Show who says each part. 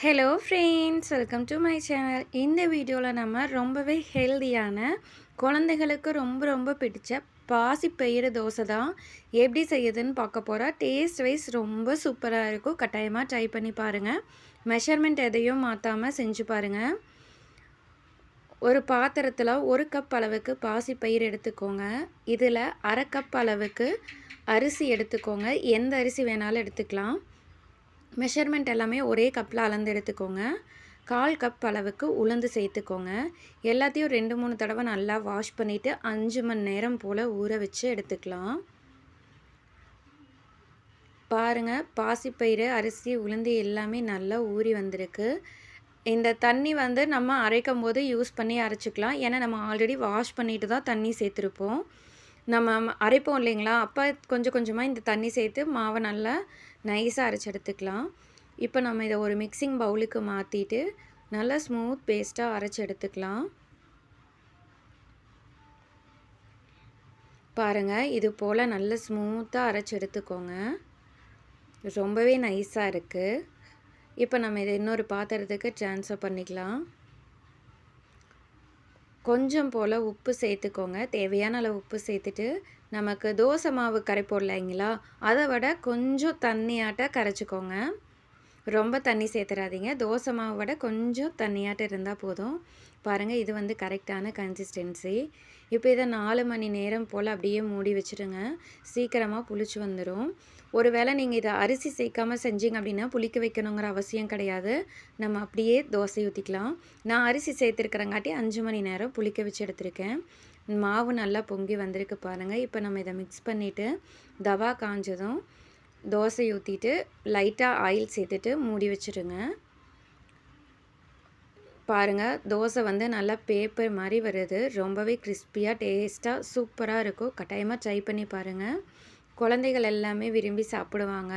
Speaker 1: Hello friends, welcome to my channel. இந்த வீடியோவில் நம்ம ரொம்பவே ஹெல்தியான குழந்தைகளுக்கு ரொம்ப ரொம்ப பிடிச்ச பாசிப்பயிறு தோசை தான் எப்படி செய்யுதுன்னு பார்க்க போகிறோம். டேஸ்ட் வைஸ் ரொம்ப சூப்பராக இருக்கும். கட்டாயமாக ட்ரை பண்ணி பாருங்கள். மெஷர்மெண்ட் எதையும் மாற்றாமல் செஞ்சு பாருங்கள். ஒரு பாத்திரத்தில் 1 கப் அளவுக்கு பாசிப்பயிறு எடுத்துக்கோங்க. இதில் அரை கப் அளவுக்கு அரிசி எடுத்துக்கோங்க. எந்த அரிசி வேணாலும் எடுத்துக்கலாம். மெஷர்மெண்ட் எல்லாமே ஒரே கப்பில் அளந்து எடுத்துக்கோங்க. 1/4 கப் அளவுக்கு உளுந்து சேர்த்துக்கோங்க. எல்லாத்தையும் 2-3 தடவை நல்லா வாஷ் பண்ணிவிட்டு 5 மணி நேரம் போல் ஊற வச்சு எடுத்துக்கலாம். பாருங்கள், பாசிப்பயிறு, அரிசி, உளுந்து எல்லாமே நல்லா ஊறி வந்திருக்கு. இந்த தண்ணி நம்ம அரைக்கும் போது யூஸ் பண்ணி அரைச்சிக்கலாம். ஏன்னா நம்ம ஆல்ரெடி வாஷ் பண்ணிட்டு தான் தண்ணி சேர்த்துருப்போம். நம்ம அரைப்போம் இல்லைங்களா, அப்போ கொஞ்சம் கொஞ்சமாக இந்த தண்ணி சேர்த்து மாவை நல்லா நைஸாக அரைச்சி எடுத்துக்கலாம். இப்போ நம்ம இதை ஒரு மிக்சிங் பவுலுக்கு மாற்றிட்டு நல்லா ஸ்மூத் பேஸ்ட்டாக அரைச்சி எடுத்துக்கலாம். பாருங்கள், இது போல் நல்ல ஸ்மூத்தாக அரைச்சி எடுத்துக்கோங்க. ரொம்பவே நைஸாக இருக்குது. இப்போ நம்ம இதை இன்னொரு பாத்திரத்துக்கு ட்ரான்ஸ்ஃபர் பண்ணிக்கலாம். கொஞ்சம் போல் உப்பு சேர்த்துக்கோங்க. தேவையான அளவு உப்பு சேர்த்துட்டு நமக்கு தோசை மாவு கரைப்போம் இல்லைங்களா, அதை விட கொஞ்சம் தண்ணியாட்ட கரைச்சிக்கோங்க. ரொம்ப தண்ணி சேர்த்துறாதீங்க. தோசை மாவை விட கொஞ்சம் தண்ணியாட்டம் இருந்தால் போதும். பாருங்கள், இது கரெக்டான கன்சிஸ்டன்சி. இப்போ இதை 4 மணி நேரம் போல் அப்படியே மூடி வச்சுடுங்க. சீக்கிரமாக புளிச்சு வந்துடும். ஒரு வேளை நீங்கள் இதை அரிசி சேர்க்காமல் செஞ்சீங்க அப்படின்னா புளிக்க வைக்கணுங்கிற அவசியம் கிடையாது. நம்ம அப்படியே தோசை ஊற்றிக்கலாம். நான் அரிசி சேர்த்துருக்கிறங்காட்டி 5 மணி நேரம் புளிக்க வச்சு எடுத்திருக்கேன். மாவு நல்லா பொங்கி வந்திருக்கு பாருங்கள். இப்போ நம்ம இதை மிக்ஸ் பண்ணிவிட்டு தவா காஞ்சதும் தோசை ஊற்றிட்டு லைட்டாக ஆயில் சேர்த்துட்டு மூடி வச்சுருங்க. பாருங்கள், தோசை நல்லா பேப்பர் மாதிரி வருது. ரொம்பவே கிறிஸ்பியாக டேஸ்ட்டாக சூப்பராக இருக்கும். கட்டாயமாக ட்ரை பண்ணி பாருங்கள். குழந்தைகள் எல்லாமே விரும்பி சாப்பிடுவாங்க.